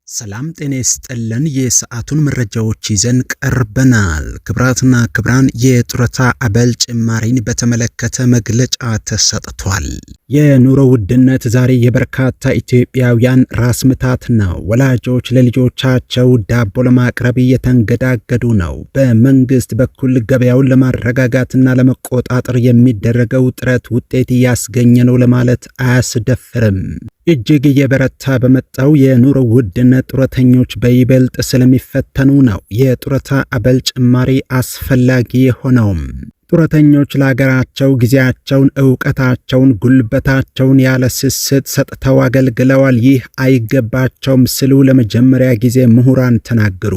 ሰላም ጤና ይስጥልን። የሰዓቱን መረጃዎች ይዘን ቀርበናል። ክብራትና ክብራን የጡረታ አበል ጭማሪን በተመለከተ መግለጫ ተሰጥቷል። የኑሮ ውድነት ዛሬ የበርካታ ኢትዮጵያውያን ራስ ምታት ነው። ወላጆች ለልጆቻቸው ዳቦ ለማቅረብ እየተንገዳገዱ ነው። በመንግስት በኩል ገበያውን ለማረጋጋትና ለመቆጣጠር የሚደረገው ጥረት ውጤት እያስገኘ ነው ለማለት አያስደፍርም። እጅግ እየበረታ በመጣው የኑሮ ውድነት ጡረተኞች በይበልጥ ስለሚፈተኑ ነው የጡረታ አበል ጭማሪ አስፈላጊ የሆነውም። ጡረተኞች ለሀገራቸው ጊዜያቸውን፣ ዕውቀታቸውን፣ ጉልበታቸውን ያለ ስስት ሰጥተው አገልግለዋል። ይህ አይገባቸውም ሲሉ ለመጀመሪያ ጊዜ ምሁራን ተናገሩ።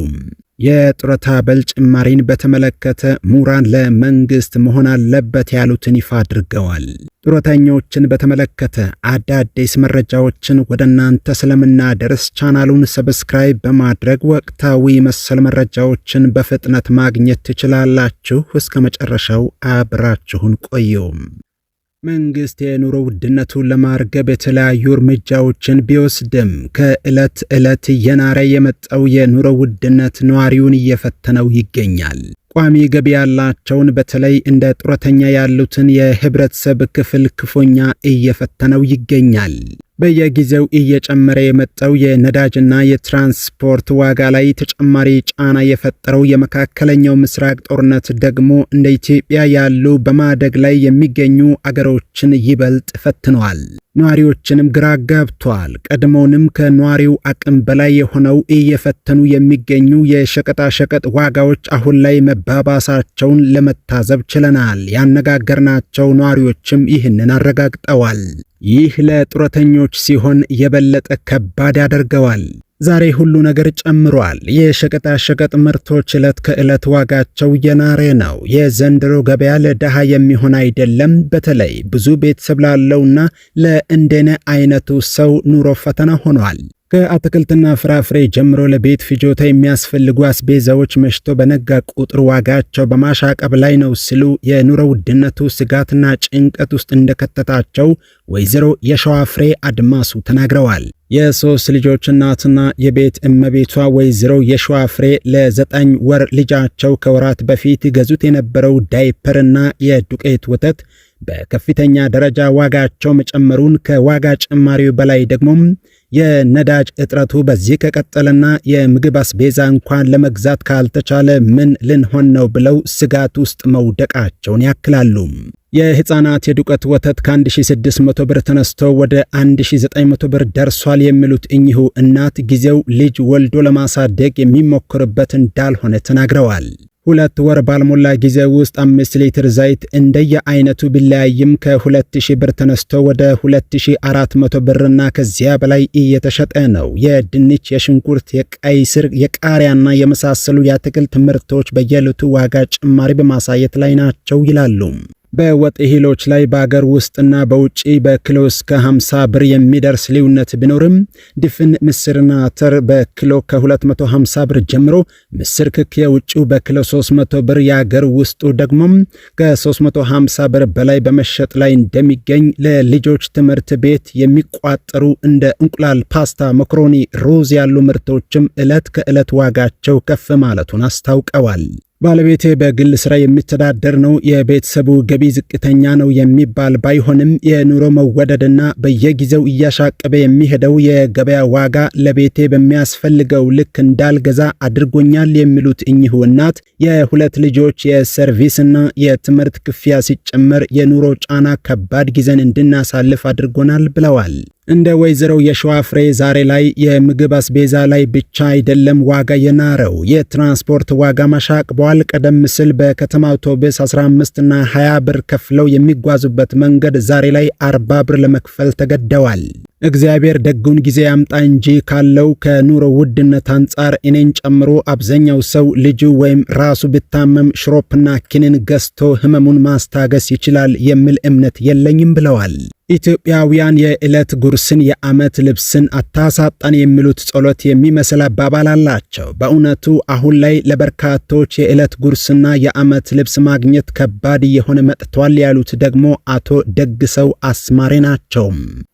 የጡረታ አበል ጭማሪን በተመለከተ ምሁራን ለመንግስት መሆን አለበት ያሉትን ይፋ አድርገዋል። ጡረተኞችን በተመለከተ አዳዲስ መረጃዎችን ወደ እናንተ ስለምናደርስ ቻናሉን ሰብስክራይብ በማድረግ ወቅታዊ መሰል መረጃዎችን በፍጥነት ማግኘት ትችላላችሁ። እስከ መጨረሻው አብራችሁን ቆዩ። መንግስት የኑሮ ውድነቱን ለማርገብ የተለያዩ እርምጃዎችን ቢወስድም ከዕለት ዕለት እየናረ የመጣው የኑሮ ውድነት ነዋሪውን እየፈተነው ይገኛል። ቋሚ ገቢ ያላቸውን በተለይ እንደ ጡረተኛ ያሉትን የህብረተሰብ ክፍል ክፉኛ እየፈተነው ይገኛል። በየጊዜው እየጨመረ የመጣው የነዳጅና የትራንስፖርት ዋጋ ላይ ተጨማሪ ጫና የፈጠረው የመካከለኛው ምስራቅ ጦርነት ደግሞ እንደ ኢትዮጵያ ያሉ በማደግ ላይ የሚገኙ አገሮችን ይበልጥ ፈትነዋል። ነዋሪዎችንም ግራ ጋብቷል። ቀድሞውንም ከነዋሪው አቅም በላይ የሆነው እየፈተኑ የሚገኙ የሸቀጣሸቀጥ ዋጋዎች አሁን ላይ መባባሳቸውን ለመታዘብ ችለናል። ያነጋገርናቸው ነዋሪዎችም ይህንን አረጋግጠዋል። ይህ ለጡረተኞች ሲሆን የበለጠ ከባድ ያደርገዋል። ዛሬ ሁሉ ነገር ጨምሯል። የሸቀጣሸቀጥ ምርቶች ዕለት ከዕለት ዋጋቸው እየናረ ነው። የዘንድሮ ገበያ ለድሃ የሚሆን አይደለም። በተለይ ብዙ ቤተሰብ ላለውና ለእንደኔ አይነቱ ሰው ኑሮ ፈተና ሆኗል። ከአትክልትና ፍራፍሬ ጀምሮ ለቤት ፍጆታ የሚያስፈልጉ አስቤዛዎች መሽቶ በነጋ ቁጥር ዋጋቸው በማሻቀብ ላይ ነው ሲሉ የኑሮ ውድነቱ ስጋትና ጭንቀት ውስጥ እንደከተታቸው ወይዘሮ የሸዋፍሬ አድማሱ ተናግረዋል። የ3 ልጆች እናትና የቤት እመቤቷ ወይዘሮ የሸዋፍሬ ለ9 ወር ልጃቸው ከወራት በፊት ገዙት የነበረው ዳይፐርና የዱቄት ወተት በከፍተኛ ደረጃ ዋጋቸው መጨመሩን ከዋጋ ጭማሪው በላይ ደግሞ የነዳጅ እጥረቱ በዚህ ከቀጠለና የምግብ አስቤዛ እንኳን ለመግዛት ካልተቻለ ምን ልንሆን ነው ብለው ስጋት ውስጥ መውደቃቸውን ያክላሉ። የህፃናት የዱቄት ወተት ከ1600 ብር ተነስቶ ወደ 1900 ብር ደርሷል የሚሉት እኚሁ እናት ጊዜው ልጅ ወልዶ ለማሳደግ የሚሞክርበት እንዳልሆነ ተናግረዋል። 2 ወር ባልሞላ ጊዜ ውስጥ 5 ሊትር ዘይት እንደየ አይነቱ ቢለያይም ከ2000 ብር ተነስቶ ወደ 2400 ብርና ከዚያ በላይ እየተሸጠ ነው። የድንች፣ የሽንኩርት፣ የቀይ ስር፣ የቃሪያና የመሳሰሉ የአትክልት ምርቶች በየዕለቱ ዋጋ ጭማሪ በማሳየት ላይ ናቸው ይላሉ። በወጥ እህሎች ላይ በአገር ውስጥና በውጪ በኪሎ እስከ 50 ብር የሚደርስ ልዩነት ቢኖርም ድፍን ምስርና አተር በኪሎ ከ250 ብር ጀምሮ፣ ምስር ክክ የውጪው በኪሎ 300 ብር፣ የአገር ውስጡ ደግሞ ከ350 ብር በላይ በመሸጥ ላይ እንደሚገኝ፣ ለልጆች ትምህርት ቤት የሚቋጠሩ እንደ እንቁላል፣ ፓስታ፣ መኮሮኒ፣ ሩዝ ያሉ ምርቶችም ዕለት ከዕለት ዋጋቸው ከፍ ማለቱን አስታውቀዋል። ባለቤቴ በግል ስራ የሚተዳደር ነው። የቤተሰቡ ገቢ ዝቅተኛ ነው የሚባል ባይሆንም የኑሮ መወደድና በየጊዜው እያሻቀበ የሚሄደው የገበያ ዋጋ ለቤቴ በሚያስፈልገው ልክ እንዳልገዛ አድርጎኛል የሚሉት እኚሁ እናት የ2 ልጆች የሰርቪስና የትምህርት ክፍያ ሲጨመር የኑሮ ጫና ከባድ ጊዜን እንድናሳልፍ አድርጎናል ብለዋል። እንደ ወይዘሮ የሸዋፍሬ ዛሬ ላይ የምግብ አስቤዛ ላይ ብቻ አይደለም ዋጋ የናረው፣ የትራንስፖርት ዋጋ ማሻቅቧል። ቀደም ሲል በከተማ አውቶቡስ 15 እና 20 ብር ከፍለው የሚጓዙበት መንገድ ዛሬ ላይ 40 ብር ለመክፈል ተገደዋል። እግዚአብሔር ደጉን ጊዜ ያምጣ እንጂ ካለው ከኑሮ ውድነት አንጻር እኔን ጨምሮ አብዛኛው ሰው ልጁ ወይም ራሱ ቢታመም ሽሮፕና ኪኒን ገዝቶ ህመሙን ማስታገስ ይችላል የሚል እምነት የለኝም ብለዋል። ኢትዮጵያውያን የዕለት ጉርስን የዓመት ልብስን አታሳጣን የሚሉት ጸሎት የሚመስል አባባል አላቸው። በእውነቱ አሁን ላይ ለበርካቶች የዕለት ጉርስና የዓመት ልብስ ማግኘት ከባድ እየሆነ መጥቷል ያሉት ደግሞ አቶ ደግሰው አስማሬ ናቸው።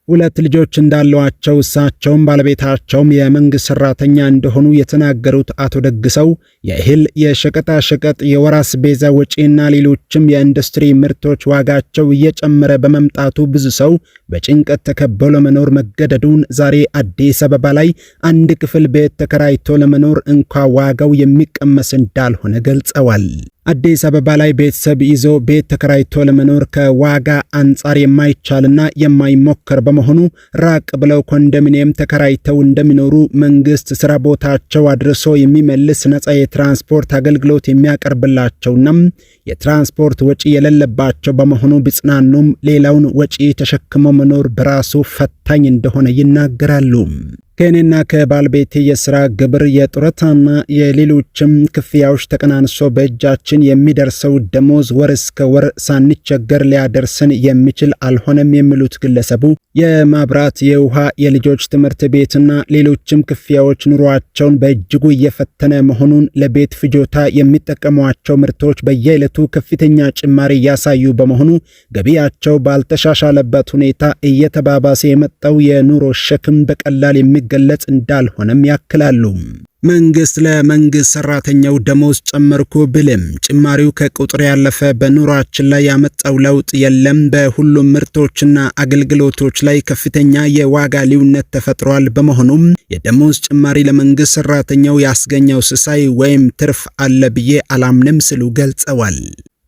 2 ልጆች እንዳሏቸው እሳቸውም ባለቤታቸውም የመንግስት ሰራተኛ እንደሆኑ የተናገሩት አቶ ደግሰው የእህል፣ የሸቀጣሸቀጥ፣ የወር አስቤዛ ወጪና ሌሎችም የኢንዱስትሪ ምርቶች ዋጋቸው እየጨመረ በመምጣቱ ብዙ ሰው በጭንቀት ተከበው ለመኖር መገደዱን ዛሬ አዲስ አበባ ላይ አንድ ክፍል ቤት ተከራይቶ ለመኖር እንኳ ዋጋው የሚቀመስ እንዳልሆነ ገልጸዋል። አዲስ አበባ ላይ ቤተሰብ ይዞ ቤት ተከራይቶ ለመኖር ከዋጋ አንጻር የማይቻልና የማይሞከር በመሆኑ ራቅ ብለው ኮንዶሚኒየም ተከራይተው እንደሚኖሩ መንግስት ስራ ቦታቸው አድርሶ የሚመልስ ነፃ የትራንስፖርት አገልግሎት የሚያቀርብላቸውና የትራንስፖርት ወጪ የሌለባቸው በመሆኑ ቢጽናኑም ሌላውን ወጪ ተሸክመው መኖር በራሱ ፈታኝ እንደሆነ ይናገራሉ። ከእኔና ከባለቤቴ የሥራ ግብር፣ የጡረታና የሌሎችም ክፍያዎች ተቀናንሶ በእጃችን የሚደርሰው ደሞዝ ወር እስከ ወር ሳንቸገር ሊያደርስን የሚችል አልሆነም የሚሉት ግለሰቡ የማብራት፣ የውሃ፣ የልጆች ትምህርት ቤትና ሌሎችም ክፍያዎች ኑሯቸውን በእጅጉ እየፈተነ መሆኑን፣ ለቤት ፍጆታ የሚጠቀሟቸው ምርቶች በየዕለቱ ከፍተኛ ጭማሪ እያሳዩ በመሆኑ ገቢያቸው ባልተሻሻለበት ሁኔታ እየተባባሰ የመጣው የኑሮ ሸክም በቀላል ገለጽ እንዳልሆነም ያክላሉ። መንግስት ለመንግስት ሰራተኛው ደሞዝ ጨመርኩ ብልም ጭማሪው ከቁጥር ያለፈ በኑሯችን ላይ ያመጣው ለውጥ የለም። በሁሉም ምርቶችና አገልግሎቶች ላይ ከፍተኛ የዋጋ ልዩነት ተፈጥሯል። በመሆኑም የደሞዝ ጭማሪ ለመንግስት ሰራተኛው ያስገኘው ስሳይ ወይም ትርፍ አለ ብዬ አላምንም ሲሉ ገልጸዋል።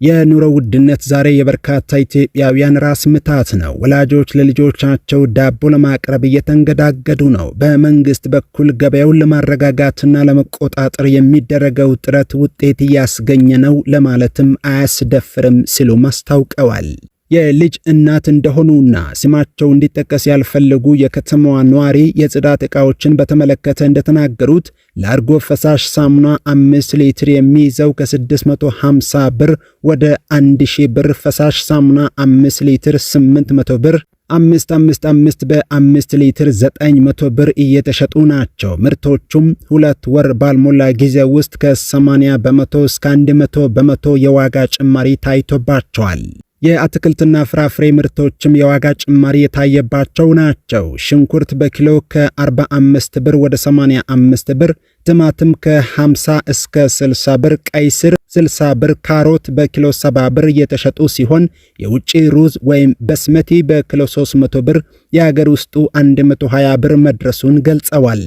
የኑሮ ውድነት ዛሬ የበርካታ ኢትዮጵያውያን ራስ ምታት ነው። ወላጆች ለልጆቻቸው ዳቦ ለማቅረብ እየተንገዳገዱ ነው። በመንግስት በኩል ገበያውን ለማረጋጋትና ለመቆጣጠር የሚደረገው ጥረት ውጤት እያስገኘ ነው ለማለትም አያስደፍርም ሲሉ አስታውቀዋል። የልጅ እናት እንደሆኑና ስማቸው እንዲጠቀስ ያልፈለጉ የከተማዋ ነዋሪ የጽዳት ዕቃዎችን በተመለከተ እንደተናገሩት ላርጎ ፈሳሽ ሳሙና 5 ሊትር የሚይዘው ከ650 ብር ወደ 1000 ብር፣ ፈሳሽ ሳሙና 5 ሊትር 800 ብር፣ 555 በ5 ሊትር 900 ብር እየተሸጡ ናቸው። ምርቶቹም 2 ወር ባልሞላ ጊዜ ውስጥ ከ80 በመቶ እስከ 100 በመቶ የዋጋ ጭማሪ ታይቶባቸዋል። የአትክልትና ፍራፍሬ ምርቶችም የዋጋ ጭማሪ የታየባቸው ናቸው። ሽንኩርት በኪሎ ከ45 ብር ወደ 85 ብር፣ ቲማቲም ከ50 እስከ 60 ብር፣ ቀይ ስር 60 ብር፣ ካሮት በኪሎ 70 ብር እየተሸጡ ሲሆን የውጭ ሩዝ ወይም በስመቲ በኪሎ 300 ብር፣ የሀገር ውስጡ 120 ብር መድረሱን ገልጸዋል።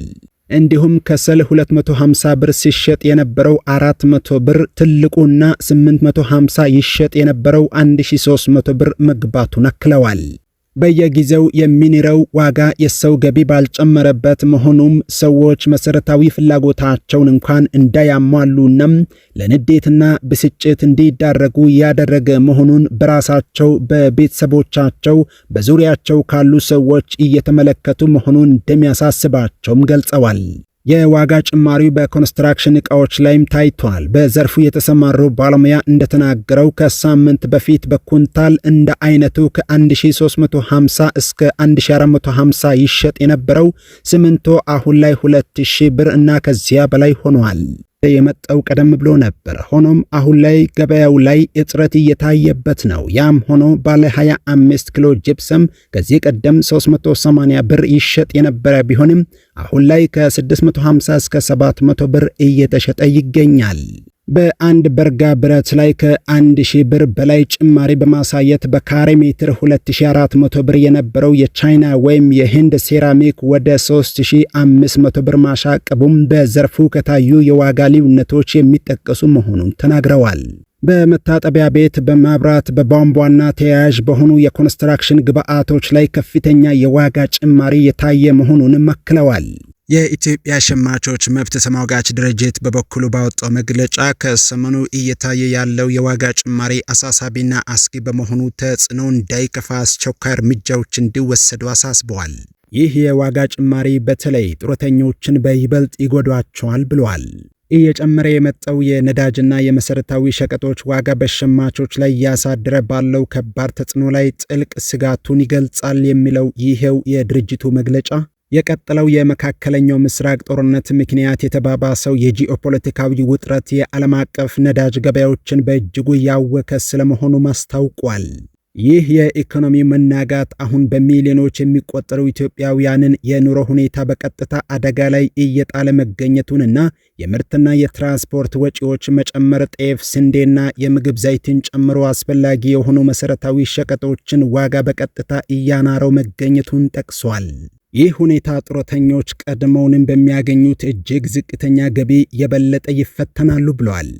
እንዲሁም ከሰል 250 ብር ሲሸጥ የነበረው 400 ብር፣ ትልቁና 850 ይሸጥ የነበረው 1300 ብር መግባቱን አክለዋል። በየጊዜው የሚኒረው ዋጋ የሰው ገቢ ባልጨመረበት መሆኑም ሰዎች መሰረታዊ ፍላጎታቸውን እንኳን እንዳያሟሉና ለንዴትና ብስጭት እንዲዳረጉ ያደረገ መሆኑን በራሳቸው፣ በቤተሰቦቻቸው፣ በዙሪያቸው ካሉ ሰዎች እየተመለከቱ መሆኑን እንደሚያሳስባቸውም ገልጸዋል። የዋጋ ጭማሪው በኮንስትራክሽን ዕቃዎች ላይም ታይቷል። በዘርፉ የተሰማሩ ባለሙያ እንደተናገረው ከሳምንት በፊት በኩንታል እንደ አይነቱ ከ1350 እስከ 1450 ይሸጥ የነበረው ሲሚንቶ አሁን ላይ 2000 ብር እና ከዚያ በላይ ሆኗል። የመጣው ቀደም ብሎ ነበር። ሆኖም አሁን ላይ ገበያው ላይ እጥረት እየታየበት ነው። ያም ሆኖ ባለ 25 ኪሎ ጂፕሰም ከዚህ ቀደም 380 ብር ይሸጥ የነበረ ቢሆንም አሁን ላይ ከ650 እስከ 700 ብር እየተሸጠ ይገኛል። በአንድ በርጋ ብረት ላይ ከ1000 ብር በላይ ጭማሪ በማሳየት በካሬ ሜትር 2400 ብር የነበረው የቻይና ወይም የህንድ ሴራሚክ ወደ 3500 ብር ማሻቀቡም በዘርፉ ከታዩ የዋጋ ልዩነቶች የሚጠቀሱ መሆኑን ተናግረዋል። በመታጠቢያ ቤት፣ በመብራት፣ በቧንቧና ተያያዥ በሆኑ የኮንስትራክሽን ግብአቶች ላይ ከፍተኛ የዋጋ ጭማሪ የታየ መሆኑንም አክለዋል። የኢትዮጵያ ሸማቾች መብት ተሟጋች ድርጅት በበኩሉ ባወጣው መግለጫ ከሰሞኑ እየታየ ያለው የዋጋ ጭማሪ አሳሳቢና አስጊ በመሆኑ ተጽዕኖ እንዳይከፋ አስቸኳይ እርምጃዎች እንዲወሰዱ አሳስበዋል። ይህ የዋጋ ጭማሪ በተለይ ጡረተኞችን በይበልጥ ይጎዷቸዋል ብለዋል። እየጨመረ የመጣው የነዳጅና የመሰረታዊ ሸቀጦች ዋጋ በሸማቾች ላይ እያሳደረ ባለው ከባድ ተጽዕኖ ላይ ጥልቅ ስጋቱን ይገልጻል የሚለው ይሄው የድርጅቱ መግለጫ የቀጠለው የመካከለኛው ምስራቅ ጦርነት ምክንያት የተባባሰው የጂኦፖለቲካዊ ውጥረት የዓለም አቀፍ ነዳጅ ገበያዎችን በእጅጉ ያወከ ስለመሆኑ አስታውቋል። ይህ የኢኮኖሚ መናጋት አሁን በሚሊዮኖች የሚቆጠሩ ኢትዮጵያውያንን የኑሮ ሁኔታ በቀጥታ አደጋ ላይ እየጣለ መገኘቱንና የምርትና የትራንስፖርት ወጪዎች መጨመር ጤፍ፣ ስንዴና የምግብ ዘይትን ጨምሮ አስፈላጊ የሆኑ መሰረታዊ ሸቀጦችን ዋጋ በቀጥታ እያናረው መገኘቱን ጠቅሷል። ይህ ሁኔታ ጡረተኞች ቀድሞውንም በሚያገኙት እጅግ ዝቅተኛ ገቢ የበለጠ ይፈተናሉ ብለዋል።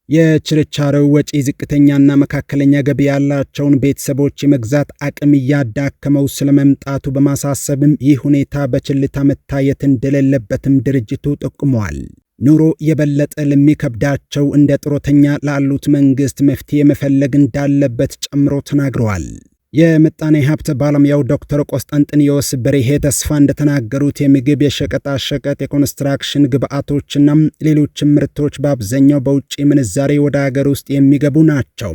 የችርቻሮው ወጪ ዝቅተኛና መካከለኛ ገቢ ያላቸውን ቤተሰቦች የመግዛት አቅም እያዳከመው ስለመምጣቱ በማሳሰብም ይህ ሁኔታ በችልታ መታየት እንደሌለበትም ድርጅቱ ጠቁመዋል። ኑሮ የበለጠ ለሚከብዳቸው እንደ ጡረተኛ ላሉት መንግስት መፍትሄ መፈለግ እንዳለበት ጨምሮ ተናግረዋል። የምጣኔ ሀብት ባለሙያው ዶክተር ቆስጠንጥንዮስ በርሄ ተስፋ እንደተናገሩት የምግብ፣ የሸቀጣሸቀጥ፣ የኮንስትራክሽን ግብዓቶችና ሌሎችም ምርቶች በአብዛኛው በውጭ ምንዛሬ ወደ ሀገር ውስጥ የሚገቡ ናቸው።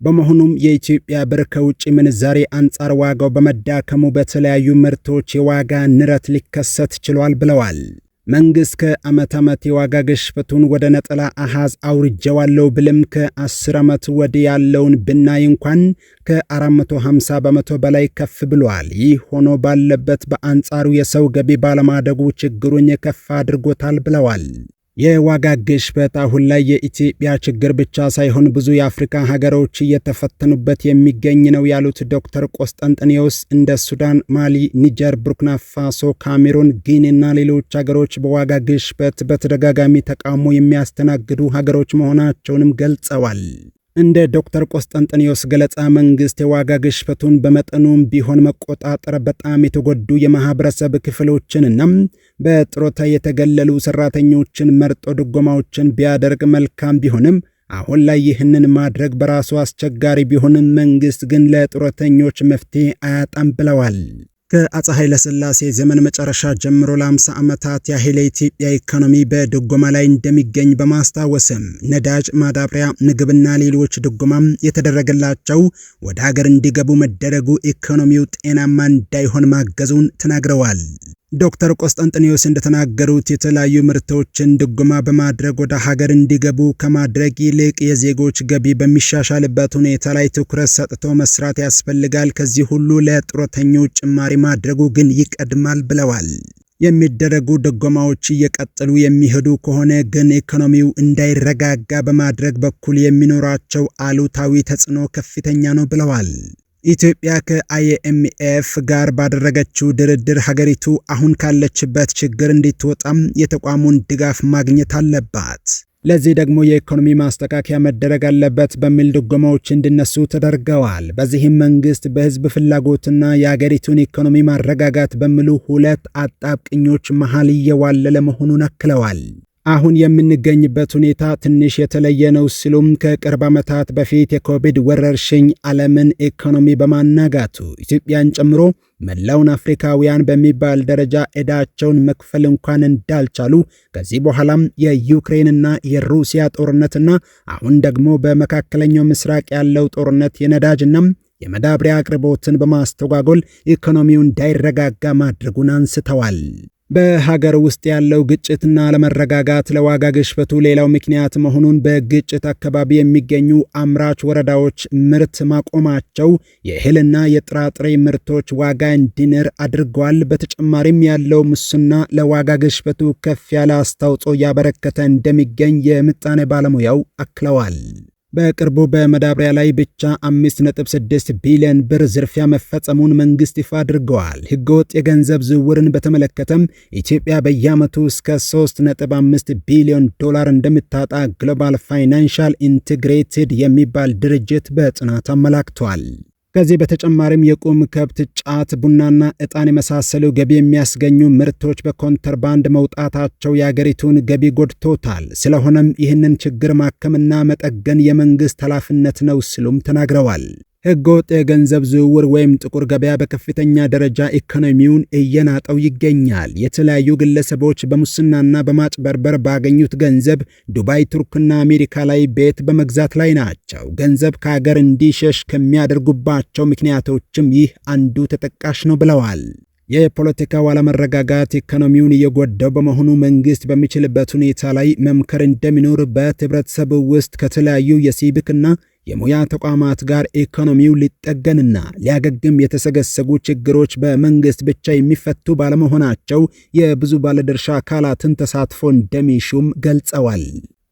በመሆኑም የኢትዮጵያ ብር ከውጭ ምንዛሬ አንጻር ዋጋው በመዳከሙ በተለያዩ ምርቶች የዋጋ ንረት ሊከሰት ችሏል ብለዋል። መንግስት ከዓመት ዓመት የዋጋ ግሽበቱን ወደ ነጠላ አሃዝ አውርጀዋለሁ ብልም ከ10 ዓመት ወዲህ ያለውን ብናይ እንኳን ከ450 በመቶ በላይ ከፍ ብሏል። ይህ ሆኖ ባለበት በአንጻሩ የሰው ገቢ ባለማደጉ ችግሩን የከፋ አድርጎታል ብለዋል። የዋጋ ግሽበት አሁን ላይ የኢትዮጵያ ችግር ብቻ ሳይሆን ብዙ የአፍሪካ ሀገሮች እየተፈተኑበት የሚገኝ ነው ያሉት ዶክተር ቆስጠንጥንዮስ እንደ ሱዳን፣ ማሊ፣ ኒጀር፣ ቡርኪና ፋሶ፣ ካሜሩን፣ ጊኒና ሌሎች ሀገሮች በዋጋ ግሽበት በተደጋጋሚ ተቃውሞ የሚያስተናግዱ ሀገሮች መሆናቸውንም ገልጸዋል። እንደ ዶክተር ቆስጠንጥንዮስ ገለጻ መንግስት የዋጋ ግሽበቱን በመጠኑም ቢሆን መቆጣጠር በጣም የተጎዱ የማህበረሰብ ክፍሎችንና በጡረታ የተገለሉ ሰራተኞችን መርጦ ድጎማዎችን ቢያደርግ መልካም ቢሆንም አሁን ላይ ይህንን ማድረግ በራሱ አስቸጋሪ ቢሆንም መንግስት ግን ለጡረተኞች መፍትሄ አያጣም ብለዋል። ከአፄ ኃይለ ሥላሴ ዘመን መጨረሻ ጀምሮ ለ50 ዓመታት ያህል የኢትዮጵያ ኢኮኖሚ በድጎማ ላይ እንደሚገኝ በማስታወስም ነዳጅ፣ ማዳበሪያ፣ ምግብና ሌሎች ድጎማም የተደረገላቸው ወደ ሀገር እንዲገቡ መደረጉ ኢኮኖሚው ጤናማ እንዳይሆን ማገዙን ተናግረዋል። ዶክተር ቆስጠንጥንዮስ እንደተናገሩት የተለያዩ ምርቶችን ድጎማ በማድረግ ወደ ሀገር እንዲገቡ ከማድረግ ይልቅ የዜጎች ገቢ በሚሻሻልበት ሁኔታ ላይ ትኩረት ሰጥቶ መስራት ያስፈልጋል። ከዚህ ሁሉ ለጡረተኞች ጭማሪ ማድረጉ ግን ይቀድማል ብለዋል። የሚደረጉ ድጎማዎች እየቀጠሉ የሚሄዱ ከሆነ ግን ኢኮኖሚው እንዳይረጋጋ በማድረግ በኩል የሚኖራቸው አሉታዊ ተጽዕኖ ከፍተኛ ነው ብለዋል። ኢትዮጵያ ከአይኤምኤፍ ጋር ባደረገችው ድርድር ሀገሪቱ አሁን ካለችበት ችግር እንድትወጣም የተቋሙን ድጋፍ ማግኘት አለባት። ለዚህ ደግሞ የኢኮኖሚ ማስተካከያ መደረግ አለበት በሚል ድጎማዎች እንዲነሱ ተደርገዋል። በዚህም መንግስት በህዝብ ፍላጎትና የሀገሪቱን ኢኮኖሚ ማረጋጋት በሚሉ ሁለት አጣብቅኞች መሃል እየዋለለ መሆኑን አክለዋል። አሁን የምንገኝበት ሁኔታ ትንሽ የተለየ ነው ሲሉም ከቅርብ ዓመታት በፊት የኮቪድ ወረርሽኝ ዓለምን ኢኮኖሚ በማናጋቱ ኢትዮጵያን ጨምሮ መላውን አፍሪካውያን በሚባል ደረጃ ዕዳቸውን መክፈል እንኳን እንዳልቻሉ ከዚህ በኋላም የዩክሬንና የሩሲያ ጦርነትና አሁን ደግሞ በመካከለኛው ምስራቅ ያለው ጦርነት የነዳጅና የማዳበሪያ አቅርቦትን በማስተጓጎል ኢኮኖሚው እንዳይረጋጋ ማድረጉን አንስተዋል። በሀገር ውስጥ ያለው ግጭትና አለመረጋጋት ለዋጋ ግሽበቱ ሌላው ምክንያት መሆኑን በግጭት አካባቢ የሚገኙ አምራች ወረዳዎች ምርት ማቆማቸው የእህልና የጥራጥሬ ምርቶች ዋጋ እንዲንር አድርጓል። በተጨማሪም ያለው ሙስና ለዋጋ ግሽበቱ ከፍ ያለ አስተዋጽኦ ያበረከተ እንደሚገኝ የምጣኔ ባለሙያው አክለዋል። በቅርቡ በማዳበሪያ ላይ ብቻ 5.6 ቢሊዮን ብር ዝርፊያ መፈጸሙን መንግስት ይፋ አድርገዋል። ህገወጥ የገንዘብ ዝውውርን በተመለከተም ኢትዮጵያ በየዓመቱ እስከ 3.5 ቢሊዮን ዶላር እንደምታጣ ግሎባል ፋይናንሻል ኢንቴግሬትድ የሚባል ድርጅት በጥናት አመላክቷል። ከዚህ በተጨማሪም የቁም ከብት፣ ጫት፣ ቡናና ዕጣን የመሳሰሉ ገቢ የሚያስገኙ ምርቶች በኮንትራባንድ መውጣታቸው የአገሪቱን ገቢ ጎድቶታል። ስለሆነም ይህንን ችግር ማከምና መጠገን የመንግስት ኃላፊነት ነው ሲሉም ተናግረዋል። ህገወጥ የገንዘብ ዝውውር ወይም ጥቁር ገበያ በከፍተኛ ደረጃ ኢኮኖሚውን እየናጠው ይገኛል። የተለያዩ ግለሰቦች በሙስናና በማጭበርበር ባገኙት ገንዘብ ዱባይ፣ ቱርክና አሜሪካ ላይ ቤት በመግዛት ላይ ናቸው። ገንዘብ ከሀገር እንዲሸሽ ከሚያደርጉባቸው ምክንያቶችም ይህ አንዱ ተጠቃሽ ነው ብለዋል። የፖለቲካው አለመረጋጋት ኢኮኖሚውን እየጎዳው በመሆኑ መንግስት በሚችልበት ሁኔታ ላይ መምከር እንደሚኖርበት ህብረተሰቡ ውስጥ ከተለያዩ የሲቪክና የሙያ ተቋማት ጋር ኢኮኖሚው ሊጠገንና ሊያገግም የተሰገሰጉ ችግሮች በመንግስት ብቻ የሚፈቱ ባለመሆናቸው የብዙ ባለድርሻ አካላትን ተሳትፎ እንደሚሹም ገልጸዋል።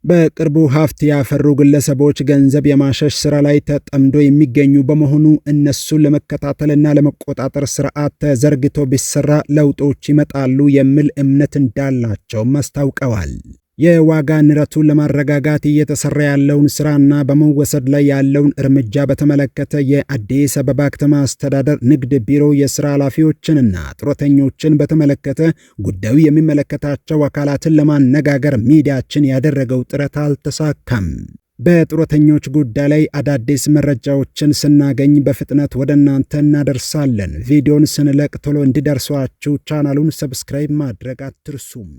በቅርቡ ሀብት ያፈሩ ግለሰቦች ገንዘብ የማሸሽ ስራ ላይ ተጠምዶ የሚገኙ በመሆኑ እነሱን ለመከታተልና ለመቆጣጠር ስርዓት ተዘርግቶ ቢሰራ ለውጦች ይመጣሉ የሚል እምነት እንዳላቸውም አስታውቀዋል። የዋጋ ንረቱን ለማረጋጋት እየተሰራ ያለውን ስራና በመወሰድ ላይ ያለውን እርምጃ በተመለከተ የአዲስ አበባ ከተማ አስተዳደር ንግድ ቢሮ የስራ ኃላፊዎችንና ጡረተኞችን በተመለከተ ጉዳዩ የሚመለከታቸው አካላትን ለማነጋገር ሚዲያችን ያደረገው ጥረት አልተሳካም። በጡረተኞች ጉዳይ ላይ አዳዲስ መረጃዎችን ስናገኝ በፍጥነት ወደ እናንተ እናደርሳለን። ቪዲዮን ስንለቅ ቶሎ እንዲደርሷችሁ ቻናሉን ሰብስክራይብ ማድረግ አትርሱም።